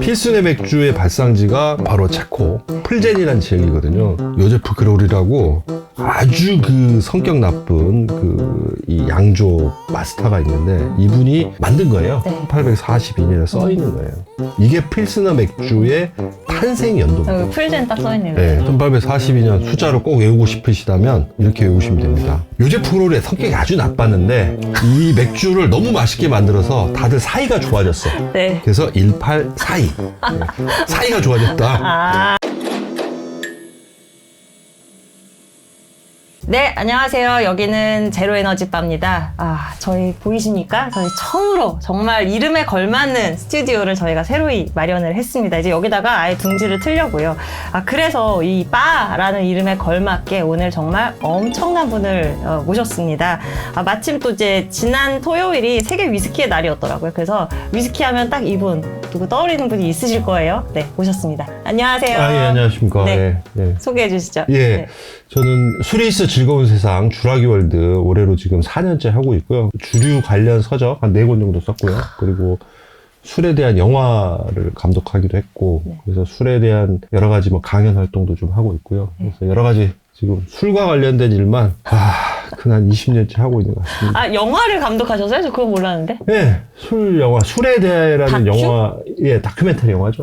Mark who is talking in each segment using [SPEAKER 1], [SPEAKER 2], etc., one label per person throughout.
[SPEAKER 1] 필순의 맥주의 발상지가 바로 체코 풀젠이라는 지역이거든요. 요제프 그롤이라고 아주 그 성격 나쁜 이 양조 마스터가 있는데 이분이 만든 거예요. 1842년에 써 있는 거예요. 이게 필스너 맥주의 탄생 연도입니다.
[SPEAKER 2] 풀젠 딱 써있네요.
[SPEAKER 1] 네, 1842년 숫자로 꼭 외우고 싶으시다면 이렇게 외우시면 됩니다. 요제프 그롤의 성격이 아주 나빴는데 이 맥주를 너무 맛있게 만들어서 다들 사이가 좋아졌어.
[SPEAKER 2] 네.
[SPEAKER 1] 그래서 1842. 네, 사이가 좋아졌다.
[SPEAKER 2] 네, 안녕하세요. 여기는 제로에너지바입니다. 저희 보이십니까? 저희 처음으로 정말 이름에 걸맞는 스튜디오를 저희가 새로이 마련을 했습니다. 이제 여기다가 아예 둥지를 틀려고요. 그래서 이 바라는 이름에 걸맞게 오늘 정말 엄청난 분을 모셨습니다. 마침 또 이제 지난 토요일이 세계 위스키의 날이었더라고요. 그래서 위스키 하면 딱 이분, 누구 떠오르는 분이 있으실 거예요. 네, 모셨습니다. 안녕하세요.
[SPEAKER 1] 예, 안녕하십니까.
[SPEAKER 2] 네.
[SPEAKER 1] 예.
[SPEAKER 2] 소개해 주시죠.
[SPEAKER 1] 예.
[SPEAKER 2] 네.
[SPEAKER 1] 저는 술이스 즐거운 세상 주라기 월드 올해로 지금 4년째 하고 있고요. 주류 관련 서적 한 4권 정도 썼고요. 그리고 술에 대한 영화를 감독하기도 했고, 그래서 술에 대한 여러 가지 뭐 강연 활동도 좀 하고 있고요. 그래서 여러 가지 지금 술과 관련된 일만 한 20년째 하고 있는 것 같습니다.
[SPEAKER 2] 영화를 감독하셨어요? 저 그건 몰랐는데.
[SPEAKER 1] 네, 술 영화, 술에 대해라는
[SPEAKER 2] 다큐?
[SPEAKER 1] 영화, 예, 다큐멘터리 영화죠.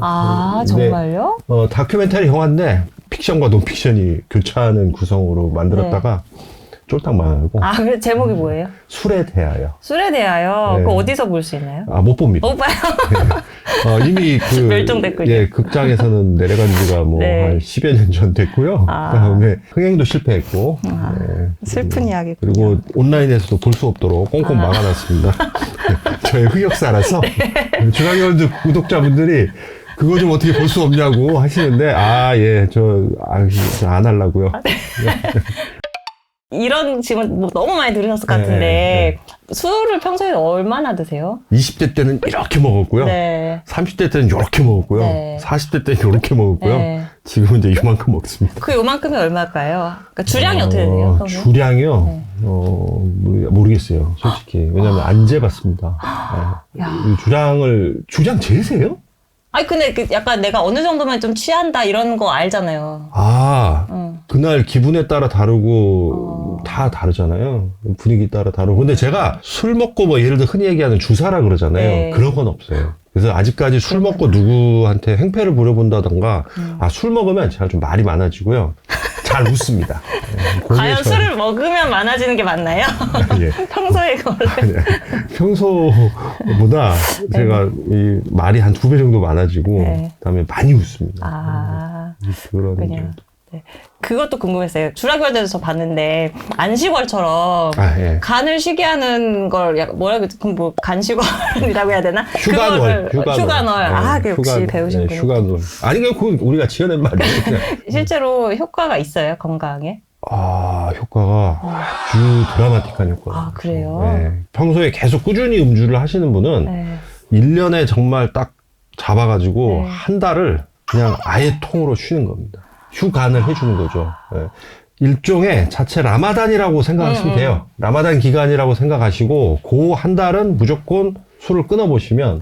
[SPEAKER 2] 정말요?
[SPEAKER 1] 다큐멘터리 영화인데 픽션과 논픽션이 교차하는 구성으로 만들었다가 쫄딱 망하고.
[SPEAKER 2] 그래 제목이 뭐예요?
[SPEAKER 1] 술에 대하여.
[SPEAKER 2] 술에 대하여.
[SPEAKER 1] 네.
[SPEAKER 2] 그거 어디서 볼 수 있나요?
[SPEAKER 1] 못 봅니다.
[SPEAKER 2] 못 봐요.
[SPEAKER 1] 이미
[SPEAKER 2] 멸종됐군요.
[SPEAKER 1] 예, 극장에서는 내려간 지가 뭐
[SPEAKER 2] 네.
[SPEAKER 1] 한 10여 년 전 됐고요. 그다음에 흥행도 실패했고. 네.
[SPEAKER 2] 슬픈 이야기군요.
[SPEAKER 1] 그리고 온라인에서도 볼 수 없도록 꽁꽁 막아놨습니다. 저의 흑역사라서 주라기월드 구독자분들이 그거 좀 어떻게 볼 수 없냐고 하시는데 저 안 하려고요.
[SPEAKER 2] 이런 질문 뭐 너무 많이 들으셨을 것 같은데 술을 평소에 얼마나 드세요?
[SPEAKER 1] 20대 때는 이렇게 먹었고요.
[SPEAKER 2] 네.
[SPEAKER 1] 30대 때는 이렇게 먹었고요.
[SPEAKER 2] 네.
[SPEAKER 1] 40대 때는 이렇게 먹었고요.
[SPEAKER 2] 네.
[SPEAKER 1] 지금은 이제 이만큼 먹습니다.
[SPEAKER 2] 그 요만큼이 얼마일까요? 그러니까 주량이 어떻게 되세요? 평소에?
[SPEAKER 1] 주량이요? 모르겠어요. 솔직히. 왜냐면 안 재봤습니다. 주량 재세요?
[SPEAKER 2] 근데 약간 내가 어느 정도면 좀 취한다 이런 거 알잖아요.
[SPEAKER 1] 그날 기분에 따라 다르고 다 다르잖아요. 분위기 따라 다르고. 근데 제가 술 먹고 뭐 예를 들어 흔히 얘기하는 주사라 그러잖아요.
[SPEAKER 2] 네.
[SPEAKER 1] 그런 건 없어요. 그래서 아직까지 술 먹고 누구한테 행패를 부려본다던가 술 먹으면 제가 좀 말이 많아지고요. 잘 웃습니다.
[SPEAKER 2] 과연 술을 먹으면 많아지는 게 맞나요?
[SPEAKER 1] 예.
[SPEAKER 2] 평소에 원래
[SPEAKER 1] 평소보다 제가 이 말이 한 2배 정도 많아지고 그다음에 많이 웃습니다. 그런
[SPEAKER 2] 그냥. 그것도 궁금했어요. 주라기월드에서 봤는데 안식월처럼 간을 쉬게 하는 걸 뭐라 그러지? 그럼 뭐 간식월이라고 해야 되나?
[SPEAKER 1] 휴간월.
[SPEAKER 2] 역시 배우신군요.
[SPEAKER 1] 휴간월. 아니 그건 우리가 지어낸 말이에요.
[SPEAKER 2] 실제로 효과가 있어요, 건강에?
[SPEAKER 1] 효과가 아주 드라마틱한 효과가.
[SPEAKER 2] 그래요?
[SPEAKER 1] 네. 평소에 계속 꾸준히 음주를 하시는 분은 1년에 정말 딱 잡아가지고 한 달을 그냥 아예 통으로 쉬는 겁니다. 휴간을 해주는 거죠. 일종의 자체 라마단이라고 생각하시면 돼요. 라마단 기간이라고 생각하시고 그 한 달은 무조건 술을 끊어보시면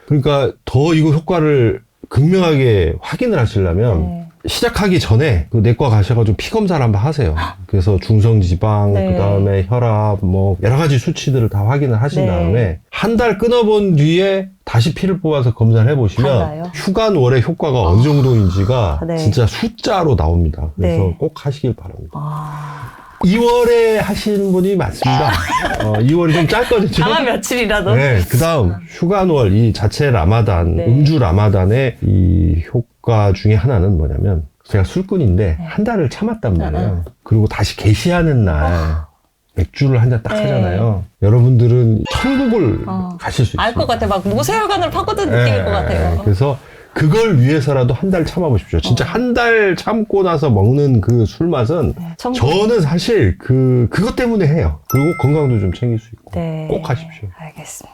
[SPEAKER 1] 그러니까 더 이거 효과를 극명하게 확인을 하시려면 시작하기 전에 그 내과 가셔가지고 피 검사를 한번 하세요. 그래서 중성지방, 그 다음에 혈압, 뭐 여러 가지 수치들을 다 확인을 하신 다음에 한 달 끊어본 뒤에 다시 피를 뽑아서 검사를 해보시면
[SPEAKER 2] 달라요?
[SPEAKER 1] 휴간월의 효과가 어느 정도인지가 진짜 숫자로 나옵니다. 그래서 꼭 하시길 바랍니다. 2월에 하신 분이 많습니다. 2월이 좀 짧거든요.
[SPEAKER 2] 다만 며칠이라도?
[SPEAKER 1] 그 다음 휴간월, 이 자체 라마단, 음주 라마단의 이 효과 중에 하나는 뭐냐면 제가 술꾼인데 한 달을 참았단 말이에요. 그리고 다시 개시하는 날 맥주를 한 잔 딱 하잖아요. 여러분들은 천국을 가실 수 있어요.
[SPEAKER 2] 알 것 같아. 막 모세혈관을 파고든 느낌일 것 같아요.
[SPEAKER 1] 그래서 그걸 위해서라도 한 달 참아보십시오. 진짜 한 달 참고 나서 먹는 그 술 맛은 저는 사실 그것 때문에 해요. 그리고 건강도 좀 챙길 수 있고 꼭 하십시오.
[SPEAKER 2] 알겠습니다.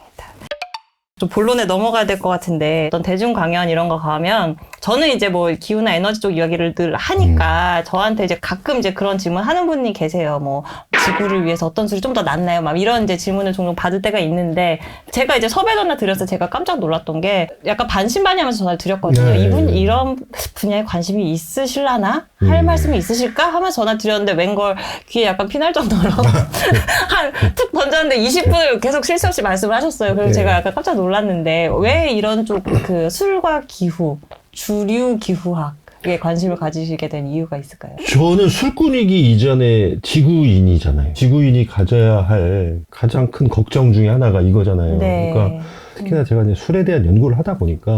[SPEAKER 2] 좀 본론에 넘어가야 될 것 같은데 어떤 대중 강연 이런 거 가면 저는 이제 뭐 기후나 에너지 쪽 이야기를 늘 하니까 저한테 이제 가끔 이제 그런 질문 하는 분이 계세요. 뭐 지구를 위해서 어떤 술이 좀 더 낫나요? 막 이런 이제 질문을 종종 받을 때가 있는데 제가 이제 섭외 전화 드렸을 때 제가 깜짝 놀랐던 게 약간 반신반의하면서 전화를 드렸거든요.
[SPEAKER 1] 네.
[SPEAKER 2] 이분 이런 분야에 관심이 있으실라나? 할 말씀이 있으실까? 하면서 전화 드렸는데 웬걸 귀에 약간 피날 정도로 한 툭 던졌는데 20분을 계속 쉴 새 없이 말씀을 하셨어요. 그래서
[SPEAKER 1] 네.
[SPEAKER 2] 제가 약간 깜짝 놀랐는데 왜 이런 쪽 그 술과 기후, 주류 기후학에 관심을 가지시게 된 이유가 있을까요?
[SPEAKER 1] 저는 술꾼이기 이전에 지구인이잖아요. 지구인이 가져야 할 가장 큰 걱정 중에 하나가 이거잖아요.
[SPEAKER 2] 네.
[SPEAKER 1] 그러니까 특히나 제가 이제 술에 대한 연구를 하다 보니까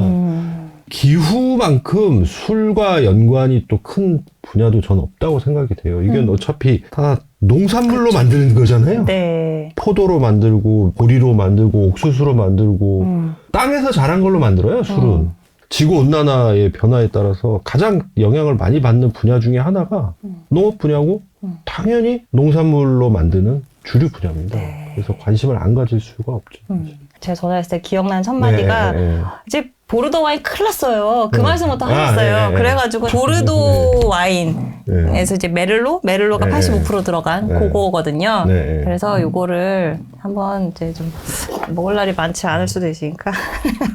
[SPEAKER 1] 기후만큼 술과 연관이 또 큰 분야도 전 없다고 생각이 돼요. 이건 어차피 다 농산물로 만드는 거잖아요.
[SPEAKER 2] 네.
[SPEAKER 1] 포도로 만들고 보리로 만들고 옥수수로 만들고 땅에서 자란 걸로 만들어요. 술은. 지구온난화의 변화에 따라서 가장 영향을 많이 받는 분야 중에 하나가 농업 분야고 당연히 농산물로 만드는 주류 분야입니다.
[SPEAKER 2] 네.
[SPEAKER 1] 그래서 관심을 안 가질 수가 없죠.
[SPEAKER 2] 제가 전화했을 때 기억나는 첫 마디가
[SPEAKER 1] 네.
[SPEAKER 2] 이제 보르도 와인 큰일 났어요. 그 말씀부터
[SPEAKER 1] 아,
[SPEAKER 2] 하셨어요.
[SPEAKER 1] 네.
[SPEAKER 2] 그래가지고 보르도 와인에서 이제 메를로가
[SPEAKER 1] 네.
[SPEAKER 2] 85% 들어간
[SPEAKER 1] 네.
[SPEAKER 2] 그거거든요.
[SPEAKER 1] 네.
[SPEAKER 2] 그래서 요거를 한번 이제 좀 먹을 날이 많지 않을 수도 있으니까.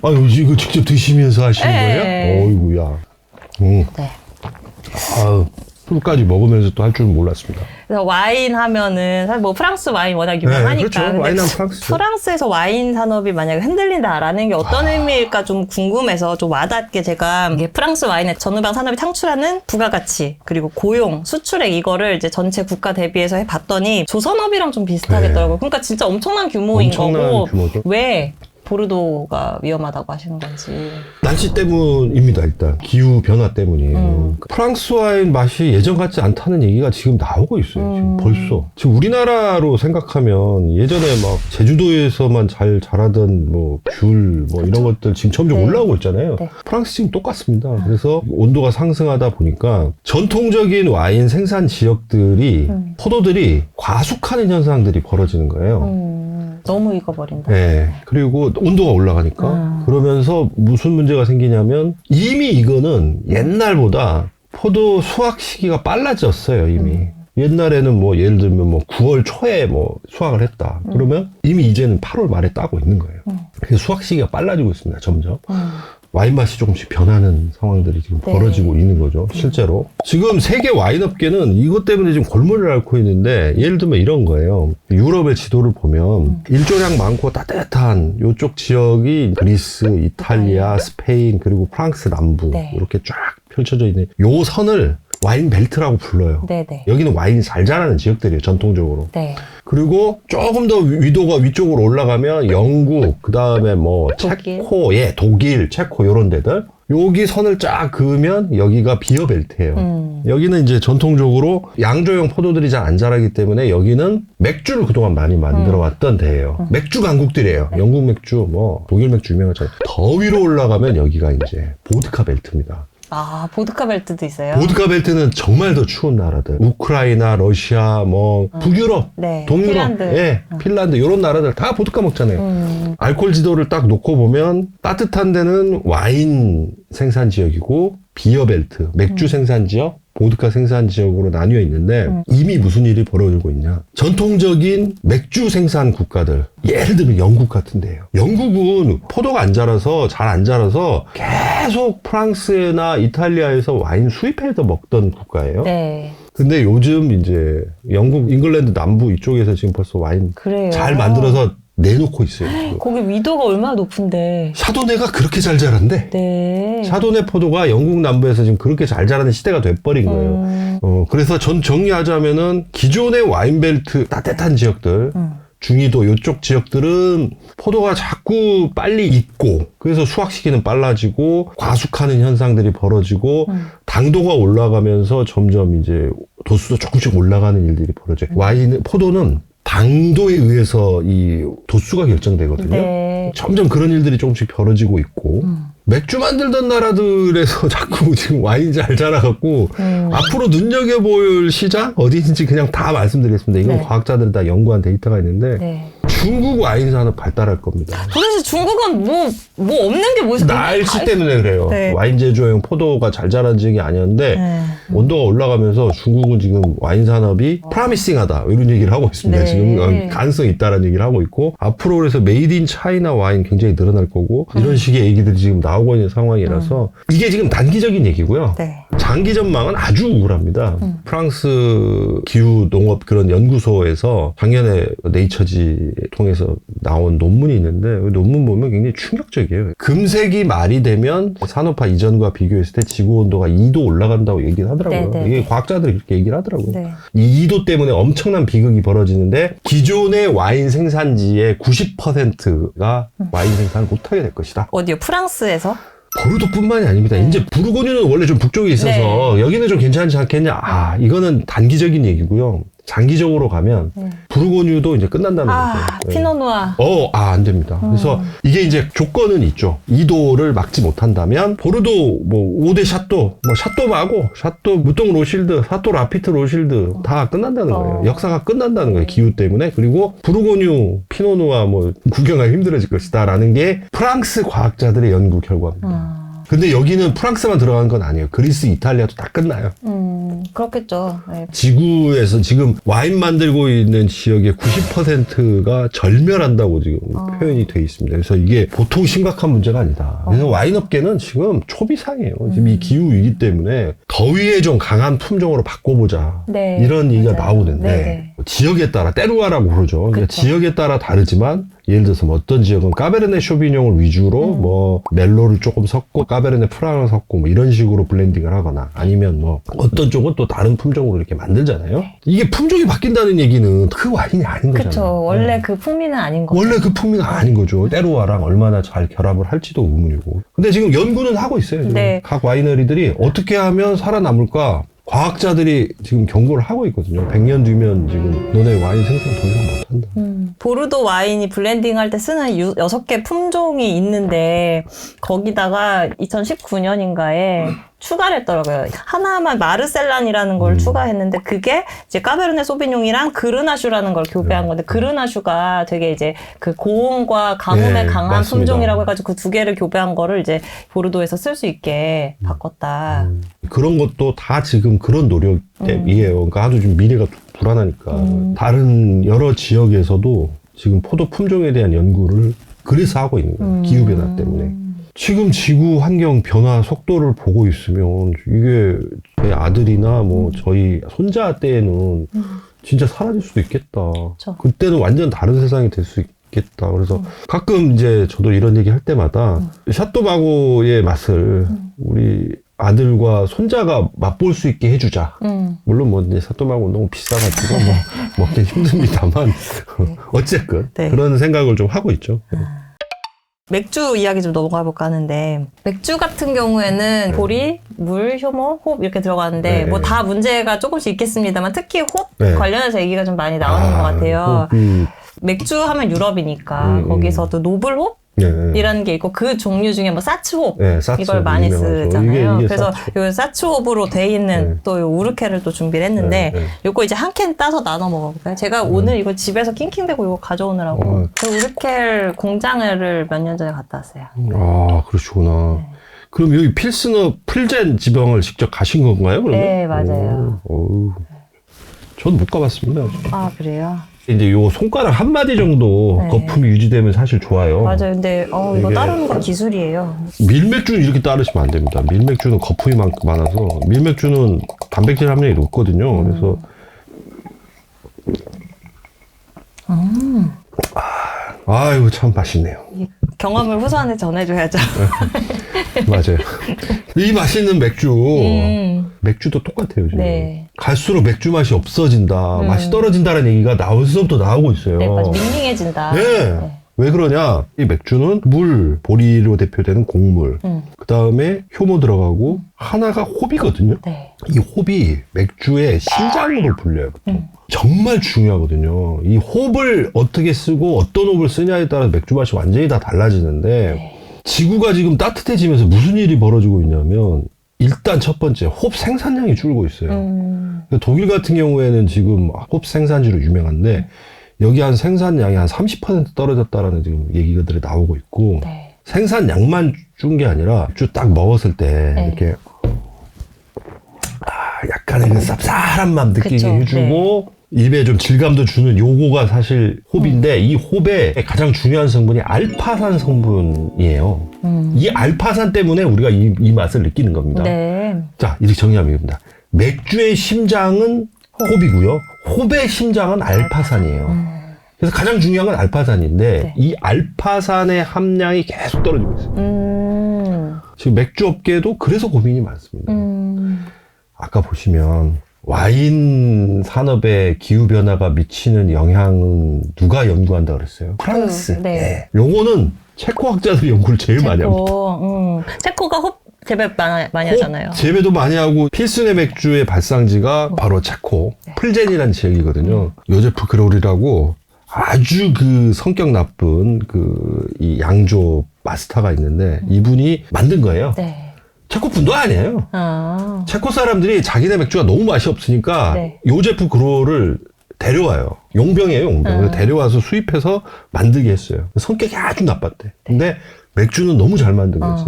[SPEAKER 1] 아, 이거 직접 드시면서 하시는
[SPEAKER 2] 네.
[SPEAKER 1] 거예요? 어이구야.
[SPEAKER 2] 네.
[SPEAKER 1] 아유, 술까지 먹으면서 또 할 줄은 몰랐습니다.
[SPEAKER 2] 그래서 와인 하면은 사실 뭐 프랑스 와인 워낙 유명하니까.
[SPEAKER 1] 네, 그렇죠.
[SPEAKER 2] 근데
[SPEAKER 1] 와인은 프랑스죠.
[SPEAKER 2] 프랑스에서 와인 산업이 만약에 흔들린다라는 게 어떤 의미일까 좀 궁금해서 좀 와닿게 제가 이게 프랑스 와인의 전후방 산업이 창출하는 부가가치 그리고 고용, 수출액 이거를 이제 전체 국가 대비해서 해봤더니 조선업이랑 좀 비슷하겠더라고요. 그러니까 진짜 엄청난 규모인
[SPEAKER 1] 엄청난
[SPEAKER 2] 거고
[SPEAKER 1] 규모죠.
[SPEAKER 2] 왜 보르도가 위험하다고 하시는 건지.
[SPEAKER 1] 날씨 때문입니다. 일단 기후 변화 때문이에요. 프랑스 와인 맛이 예전 같지 않다는 얘기가 지금 나오고 있어요. 지금 벌써. 지금 우리나라로 생각하면 예전에 막 제주도에서만 잘 자라던 뭐 귤 뭐 이런 것들 지금 점점
[SPEAKER 2] 네.
[SPEAKER 1] 올라오고 있잖아요.
[SPEAKER 2] 네.
[SPEAKER 1] 프랑스 지금 똑같습니다. 그래서 온도가 상승하다 보니까 전통적인 와인 생산 지역들이 포도들이 과숙하는 현상들이 벌어지는 거예요.
[SPEAKER 2] 너무 익어버린다.
[SPEAKER 1] 네. 그리고 온도가 올라가니까 그러면서 무슨 문제가 생기냐면 이미 이거는 옛날보다 포도 수확 시기가 빨라졌어요. 이미. 옛날에는 뭐 예를 들면 뭐 9월 초에 뭐 수확을 했다. 그러면 이미 이제는 8월 말에 따고 있는 거예요. 그래서 수확 시기가 빨라지고 있습니다. 점점. 와인 맛이 조금씩 변하는 상황들이 지금
[SPEAKER 2] 네.
[SPEAKER 1] 벌어지고 있는 거죠. 실제로. 지금 세계 와인 업계는 이것 때문에 지금 골머리를 앓고 있는데 예를 들면 이런 거예요. 유럽의 지도를 보면 일조량 많고 따뜻한 이쪽 지역이 그리스, 이탈리아, 스페인 그리고 프랑스 남부
[SPEAKER 2] 네.
[SPEAKER 1] 이렇게 쫙 펼쳐져 있는 요 선을 와인 벨트라고 불러요.
[SPEAKER 2] 네네.
[SPEAKER 1] 여기는 와인이 잘 자라는 지역들이에요. 전통적으로.
[SPEAKER 2] 네.
[SPEAKER 1] 그리고 조금 더 위도가 위쪽으로 올라가면 영국, 그 다음에 뭐
[SPEAKER 2] 독일.
[SPEAKER 1] 체코, 독일, 체코 이런 데들. 여기 선을 쫙 그으면 여기가 비어벨트예요. 여기는 이제 전통적으로 양조용 포도들이 잘 안 자라기 때문에 여기는 맥주를 그동안 많이 만들어 왔던 데예요. 맥주 강국들이에요. 영국 맥주, 뭐 독일 맥주 유명하잖아요. 더 위로 올라가면 여기가 이제 보드카 벨트입니다.
[SPEAKER 2] 아, 보드카 벨트도 있어요?
[SPEAKER 1] 보드카 벨트는 정말 더 추운 나라들. 우크라이나, 러시아, 뭐 북유럽,
[SPEAKER 2] 네.
[SPEAKER 1] 동유럽,
[SPEAKER 2] 핀란드.
[SPEAKER 1] 핀란드 이런 나라들 다 보드카 먹잖아요. 알코올 지도를 딱 놓고 보면 따뜻한 데는 와인 생산 지역이고 비어 벨트, 맥주 생산 지역, 보드카 생산 지역으로 나뉘어 있는데 이미 무슨 일이 벌어지고 있냐. 전통적인 맥주 생산 국가들, 예를 들면 영국 같은 데예요. 영국은 포도가 안 자라서 잘 안 자라서 계속 프랑스나 이탈리아에서 와인 수입해서 먹던 국가예요.
[SPEAKER 2] 네.
[SPEAKER 1] 근데 요즘 이제 영국, 잉글랜드 남부 이쪽에서 지금 벌써 와인
[SPEAKER 2] 그래요.
[SPEAKER 1] 잘 만들어서 내놓고 있어요. 지금.
[SPEAKER 2] 거기 위도가 얼마나 높은데.
[SPEAKER 1] 샤도네가 그렇게 잘 자란대.
[SPEAKER 2] 네.
[SPEAKER 1] 샤도네 포도가 영국 남부에서 지금 그렇게 잘 자라는 시대가 돼버린 거예요. 그래서 전 정리하자면은 기존의 와인벨트 따뜻한 지역들, 중위도 이쪽 지역들은 포도가 자꾸 빨리 익고 그래서 수확 시기는 빨라지고 과숙하는 현상들이 벌어지고 당도가 올라가면서 점점 이제 도수도 조금씩 올라가는 일들이 벌어져요. 포도는 당도에 의해서 이 도수가 결정되거든요.
[SPEAKER 2] 네.
[SPEAKER 1] 점점 그런 일들이 조금씩 벌어지고 있고 맥주 만들던 나라들에서 자꾸 지금 와인 잘 자라갖고 앞으로 눈여겨볼 시장 어디인지 그냥 다 말씀드리겠습니다. 이건
[SPEAKER 2] 네.
[SPEAKER 1] 과학자들이 다 연구한 데이터가 있는데
[SPEAKER 2] 네.
[SPEAKER 1] 중국 와인 산업 발달할 겁니다.
[SPEAKER 2] 도대체 중국은 뭐 없는 게 뭐지?
[SPEAKER 1] 날씨 때문에 그래요.
[SPEAKER 2] 네.
[SPEAKER 1] 와인 제조용 포도가 잘 자란 지역이 아니었는데
[SPEAKER 2] 네.
[SPEAKER 1] 온도가 올라가면서 중국은 지금 와인 산업이 프라미싱하다 이런 얘기를 하고 있습니다.
[SPEAKER 2] 네.
[SPEAKER 1] 지금 가능성이 있다라는 얘기를 하고 있고 앞으로 그래서 메이드 인 차이나 와인 굉장히 늘어날 거고 이런 식의 얘기들이 지금 나오고 있는 상황이라서 이게 지금 단기적인 얘기고요.
[SPEAKER 2] 네.
[SPEAKER 1] 장기 전망은 아주 우울합니다. 프랑스 기후 농업 그런 연구소에서 작년에 네이처지 통해서 나온 논문이 있는데 그 논문 보면 굉장히 충격적이에요. 금세기 말이 되면 산업화 이전과 비교했을 때 지구 온도가 2도 올라간다고 얘기를 하더라고요.
[SPEAKER 2] 네네.
[SPEAKER 1] 이게 과학자들이 그렇게 얘기를 하더라고요.
[SPEAKER 2] 네.
[SPEAKER 1] 이 2도 때문에 엄청난 비극이 벌어지는데 기존의 와인 생산지의 90%가 와인 생산을 못하게 될 것이다.
[SPEAKER 2] 어디요? 프랑스에서?
[SPEAKER 1] 보르도뿐만이 아닙니다. 이제 부르고뉴는 원래 좀 북쪽에 있어서 여기는 좀 괜찮지 않겠냐. 이거는 단기적인 얘기고요. 장기적으로 가면 부르고뉴도 이제 끝난다는 거죠.
[SPEAKER 2] 피노누아.
[SPEAKER 1] 안 됩니다. 그래서 이게 이제 조건은 있죠. 2도를 막지 못한다면 보르도 뭐 5대 샤또, 뭐 샤또 마고, 샤또 무똥 로실드, 샤또 라피트 로실드 다 끝난다는 거예요. 역사가 끝난다는 거예요. 기후 때문에. 그리고 부르고뉴, 피노누아 뭐 구경하기 힘들어질 것이다라는 게 프랑스 과학자들의 연구 결과입니다. 근데 여기는 프랑스만 들어간 건 아니에요. 그리스, 이탈리아도 다 끝나요.
[SPEAKER 2] 그렇겠죠. 네.
[SPEAKER 1] 지구에서 지금 와인 만들고 있는 지역의 90%가 절멸한다고 지금 표현이 돼 있습니다. 그래서 이게 보통 심각한 문제가 아니다. 그래서 와인 업계는 지금 초비상이에요. 지금 이 기후 위기 때문에 더위에 좀 강한 품종으로 바꿔보자.
[SPEAKER 2] 네,
[SPEAKER 1] 이런 얘기가
[SPEAKER 2] 맞아요.
[SPEAKER 1] 나오는데
[SPEAKER 2] 네.
[SPEAKER 1] 지역에 따라 때루아라고 그러죠. 그러니까 지역에 따라 다르지만 예를 들어서 뭐 어떤 지역은 까베르네 쇼비뇽을 위주로 뭐 멜로를 조금 섞고 까베르네 프랑을 섞고 뭐 이런 식으로 블렌딩을 하거나 아니면 뭐 어떤 쪽은 또 다른 품종으로 이렇게 만들잖아요. 이게 품종이 바뀐다는 얘기는 그 와인이 아닌 거잖아요.
[SPEAKER 2] 그렇죠. 원래 그 풍미는 아닌 거죠.
[SPEAKER 1] 원래 그 풍미는 아닌 거죠. 때루아랑 얼마나 잘 결합을 할지도 의문이고. 근데 지금 연구는 하고 있어요. 지금.
[SPEAKER 2] 네.
[SPEAKER 1] 각 와이너리들이 어떻게 하면 살아남을까? 과학자들이 지금 경고를 하고 있거든요. 100년 뒤면 지금 너네 와인 생산 더 이상 못한다.
[SPEAKER 2] 보르도 와인이 블렌딩 할 때 쓰는 6개 품종이 있는데 거기다가 2019년인가에 추가를 했더라고요. 하나만 마르셀란이라는 걸 추가했는데 그게 이제 까베르네 소비뇽이랑 그르나슈라는 걸 교배한 건데 그르나슈가 되게 이제 그 고온과 가뭄에 강한
[SPEAKER 1] 맞습니다.
[SPEAKER 2] 품종이라고 해가지고 그 두 개를 교배한 거를 이제 보르도에서 쓸 수 있게 바꿨다.
[SPEAKER 1] 그런 것도 다 지금 그런 노력이에요. 그러니까 아주 좀 미래가 불안하니까. 다른 여러 지역에서도 지금 포도 품종에 대한 연구를 그래서 하고 있는 거예요. 기후변화 때문에. 지금 지구 환경 변화 속도를 보고 있으면 이게 저희 아들이나 뭐 저희 손자 때에는 진짜 사라질 수도 있겠다. 그때는 완전 다른 세상이 될 수 있겠다. 그래서 가끔 이제 저도 이런 얘기 할 때마다 샤또바고의 맛을 우리 아들과 손자가 맛볼 수 있게 해주자. 물론 뭐 이제 샤또바고 너무 비싸가지고 뭐 먹긴 힘듭니다만 어쨌든 그런 생각을 좀 하고 있죠.
[SPEAKER 2] 맥주 이야기 좀 넘어가 볼까 하는데 맥주 같은 경우에는 보리, 물, 효모, 홉 이렇게 들어가는데 뭐 다 문제가 조금씩 있겠습니다만 특히 홉 관련해서 얘기가 좀 많이 나오는 것 같아요. 맥주 하면 유럽이니까 거기서도 노블 홉? 이라는 게 있고 그 종류 중에 뭐 사츠홉 이걸 많이 쓰잖아요.
[SPEAKER 1] 이게
[SPEAKER 2] 그래서
[SPEAKER 1] 사츠.
[SPEAKER 2] 요 사츠홉으로 돼 있는 또 요 우르케를 또 준비를 했는데 요거 이제 한 캔 따서 나눠 먹어볼까요? 제가 오늘 이거 집에서 낑낑대고 이거 가져오느라고 그 우르켈 공장을 몇 년 전에 갔다 왔어요.
[SPEAKER 1] 아, 그러시구나. 그럼 여기 필스너 풀젠 지방을 직접 가신 건가요? 그러면?
[SPEAKER 2] 네, 맞아요.
[SPEAKER 1] 전 못 가봤습니다.
[SPEAKER 2] 아, 그래요?
[SPEAKER 1] 이제 요 손가락 한 마디 정도 거품이 유지되면 사실 좋아요.
[SPEAKER 2] 맞아요. 근데 이거 따르는 거 기술이에요.
[SPEAKER 1] 밀맥주는 이렇게 따르시면 안 됩니다. 밀맥주는 거품이 많아서 밀맥주는 단백질 함량이 높거든요. 그래서 아유 참 맛있네요.
[SPEAKER 2] 경험을 후손한테 전해줘야죠.
[SPEAKER 1] 맞아요. 이 맛있는 맥주 맥주도 똑같아요 지금. 갈수록 맥주 맛이 없어진다, 맛이 떨어진다는 얘기가 나올수부터 나오고 있어요.
[SPEAKER 2] 네, 맞아. 밍밍해진다.
[SPEAKER 1] 왜 그러냐? 이 맥주는 물, 보리로 대표되는 곡물, 그 다음에 효모 들어가고 하나가 홉이거든요. 이 홉이 맥주의 심장으로 불려요. 보통. 정말 중요하거든요. 이 홉을 어떻게 쓰고 어떤 홉을 쓰냐에 따라서 맥주 맛이 완전히 다 달라지는데 지구가 지금 따뜻해지면서 무슨 일이 벌어지고 있냐면 일단 첫 번째 홉 생산량이 줄고 있어요. 독일 같은 경우에는 지금 홉 생산지로 유명한데 여기 한 생산량이 한 30% 떨어졌다라는 지금 얘기들이 나오고 있고
[SPEAKER 2] 네.
[SPEAKER 1] 생산량만 준 게 아니라 쭉 딱 먹었을 때
[SPEAKER 2] 네.
[SPEAKER 1] 이렇게 약간의 그 쌉쌀한 맛 느끼게
[SPEAKER 2] 그쵸.
[SPEAKER 1] 해주고 입에 좀 질감도 주는 요거가 사실 홉인데 이 홉의 가장 중요한 성분이 알파산 성분이에요. 이 알파산 때문에 우리가 이 맛을 느끼는 겁니다.
[SPEAKER 2] 네.
[SPEAKER 1] 자, 이렇게 정리하면 됩니다. 맥주의 심장은 홉이고요. 홉의 심장은 알파산이에요. 그래서 가장 중요한 건 알파산인데
[SPEAKER 2] 네.
[SPEAKER 1] 이 알파산의 함량이 계속 떨어지고 있어요. 지금 맥주 업계도 그래서 고민이 많습니다. 아까 보시면 와인 산업에 기후변화가 미치는 영향은 누가 연구한다 그랬어요? 프랑스.
[SPEAKER 2] 네.
[SPEAKER 1] 네. 요거는 체코 학자들이 연구를 제일 많이 합니다.
[SPEAKER 2] 체코가 홉 재배 많이 하잖아요.
[SPEAKER 1] 재배도 많이 하고 필스네 맥주의 발상지가 바로 체코 풀젠이라는 지역이거든요. 요제프 그롤이라고 아주 그 성격 나쁜 이 양조 마스터가 있는데 이분이 만든 거예요.
[SPEAKER 2] 네.
[SPEAKER 1] 체코 분도 아니에요.
[SPEAKER 2] 아.
[SPEAKER 1] 체코 사람들이 자기네 맥주가 너무 맛이 없으니까
[SPEAKER 2] 네.
[SPEAKER 1] 요제프 그롤을 데려와요. 용병이에요, 용병. 그래서 데려와서 수입해서 만들게 했어요. 성격이 아주 나빴대. 근데 맥주는 너무 잘 만든 거지.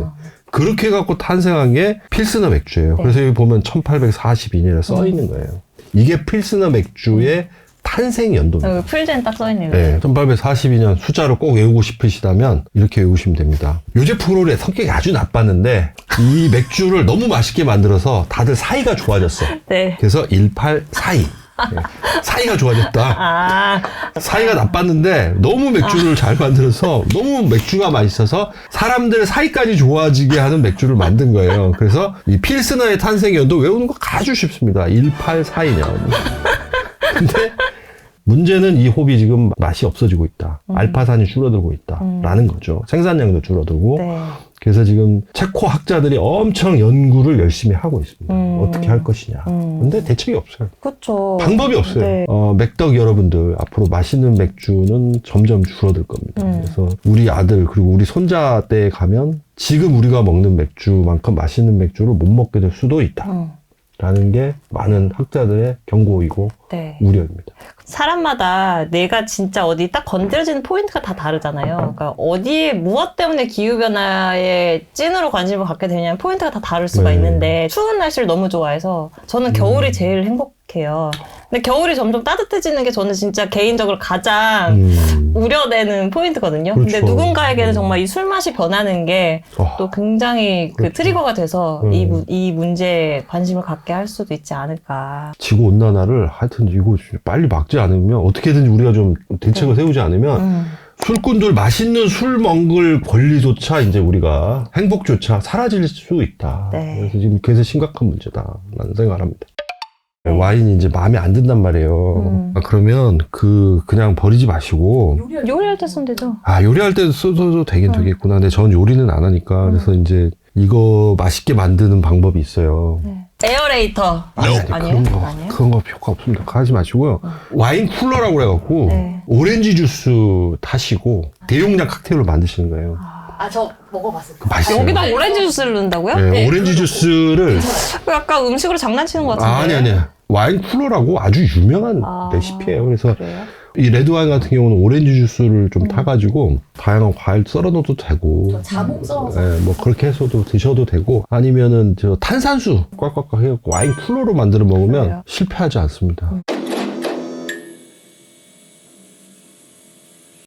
[SPEAKER 1] 그렇게 해갖고 탄생한 게 필스너 맥주예요.
[SPEAKER 2] 네.
[SPEAKER 1] 그래서 여기 보면 1842년에 써 있는 거예요. 이게 필스너 맥주의 탄생 연도입니다.
[SPEAKER 2] 여기 풀젠 딱 써있네요.
[SPEAKER 1] 네, 1842년 숫자로 꼭 외우고 싶으시다면 이렇게 외우시면 됩니다. 요제프 그롤의 성격이 아주 나빴는데 이 맥주를 너무 맛있게 만들어서 다들 사이가 좋아졌어.
[SPEAKER 2] 네.
[SPEAKER 1] 그래서 1842. 네, 사이가 좋아졌다.
[SPEAKER 2] 아.
[SPEAKER 1] 사이가 나빴는데 너무 맥주를 잘 만들어서 너무 맥주가 맛있어서 사람들 사이까지 좋아지게 하는 맥주를 만든 거예요. 그래서 이 필스너의 탄생 연도 외우는 거 아주 쉽습니다. 1842년. 근데 문제는 이 홉이 지금 맛이 없어지고 있다. 알파산이 줄어들고 있다라는 거죠. 생산량도 줄어들고.
[SPEAKER 2] 네.
[SPEAKER 1] 그래서 지금 체코 학자들이 엄청 연구를 열심히 하고 있습니다. 어떻게 할 것이냐. 근데 대책이 없어요.
[SPEAKER 2] 그쵸.
[SPEAKER 1] 방법이 없어요.
[SPEAKER 2] 네.
[SPEAKER 1] 맥덕 여러분들 앞으로 마시는 맥주는 점점 줄어들 겁니다. 그래서 우리 아들 그리고 우리 손자 때에 가면 지금 우리가 먹는 맥주만큼 맛있는 맥주를 못 먹게 될 수도 있다. 라는 게 많은 학자들의 경고이고
[SPEAKER 2] 네.
[SPEAKER 1] 우려입니다.
[SPEAKER 2] 사람마다 내가 진짜 어디 딱 건드려지는 포인트가 다 다르잖아요. 그러니까 어디에 무엇 때문에 기후변화에 찐으로 관심을 갖게 되냐면 포인트가 다 다를 수가
[SPEAKER 1] 네.
[SPEAKER 2] 있는데 추운 날씨를 너무 좋아해서 저는 겨울이 제일 행복해요. 근데 겨울이 점점 따뜻해지는 게 저는 진짜 개인적으로 가장 우려되는 포인트거든요.
[SPEAKER 1] 그렇죠.
[SPEAKER 2] 근데 누군가에게는 정말 이 술 맛이 변하는 게 또 굉장히 그
[SPEAKER 1] 그렇죠.
[SPEAKER 2] 트리거가 돼서 이 문제에 관심을 갖게 할 수도 있지 않을까.
[SPEAKER 1] 지구온난화를 하여튼 이거 빨리 막지 않으면 어떻게든지 우리가 좀 대책을 세우지 않으면 술꾼들 맛있는 술 먹을 권리조차 이제 우리가 행복조차 사라질 수 있다.
[SPEAKER 2] 네.
[SPEAKER 1] 그래서 지금 그래서 심각한 문제다라는 생각을 합니다. 와인이 이제 마음에 안 든단 말이에요. 그러면 그냥 버리지 마시고
[SPEAKER 2] 요리할 때 쓰면 되죠.
[SPEAKER 1] 요리할 때 써도 되긴 되겠구나. 근데 전 요리는 안 하니까 그래서 이제 이거 맛있게 만드는 방법이 있어요.
[SPEAKER 2] 에어레이터.
[SPEAKER 1] 아니에요.
[SPEAKER 2] 아니에요?
[SPEAKER 1] 그런 거 효과 없습니다. 그거 하지 마시고요. 와인 쿨러라고 그래갖고
[SPEAKER 2] 네.
[SPEAKER 1] 오렌지 주스 타시고 대용량 칵테일로 만드시는 거예요.
[SPEAKER 3] 저 먹어봤어요.
[SPEAKER 1] 맛있어요.
[SPEAKER 2] 여기다 오렌지 주스를 넣는다고요?
[SPEAKER 1] 네, 오렌지 주스를
[SPEAKER 2] 약간 음식으로 장난치는 것 같은데.
[SPEAKER 1] 아니 와인 쿨러라고 아주 유명한 레시피예요. 그래서
[SPEAKER 2] 그래요?
[SPEAKER 1] 이 레드 와인 같은 경우는 오렌지 주스를 좀 타가지고 다양한 과일 썰어 넣어도 되고
[SPEAKER 3] 자몽 썰어서.
[SPEAKER 1] 네, 뭐 그렇게 해서도 드셔도 되고 아니면은 저 탄산수 꽉꽉꽉 해갖고 와인 쿨러로 만들어 먹으면
[SPEAKER 2] 그래요?
[SPEAKER 1] 실패하지 않습니다.